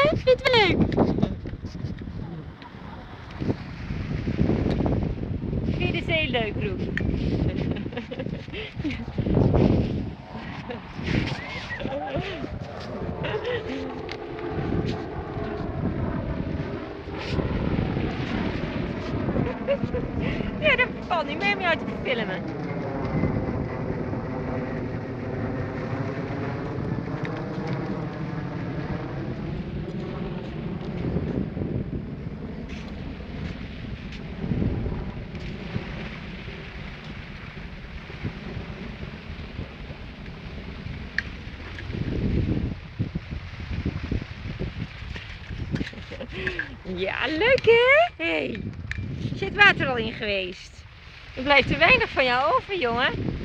hè? Vind je het wel leuk? Vind je dit heel leuk, Roek? Ja, dat valt niet mee om jou te filmen. Ja, leuk hè? Hey, is het water al in geweest? Er blijft er weinig van jou over, jongen.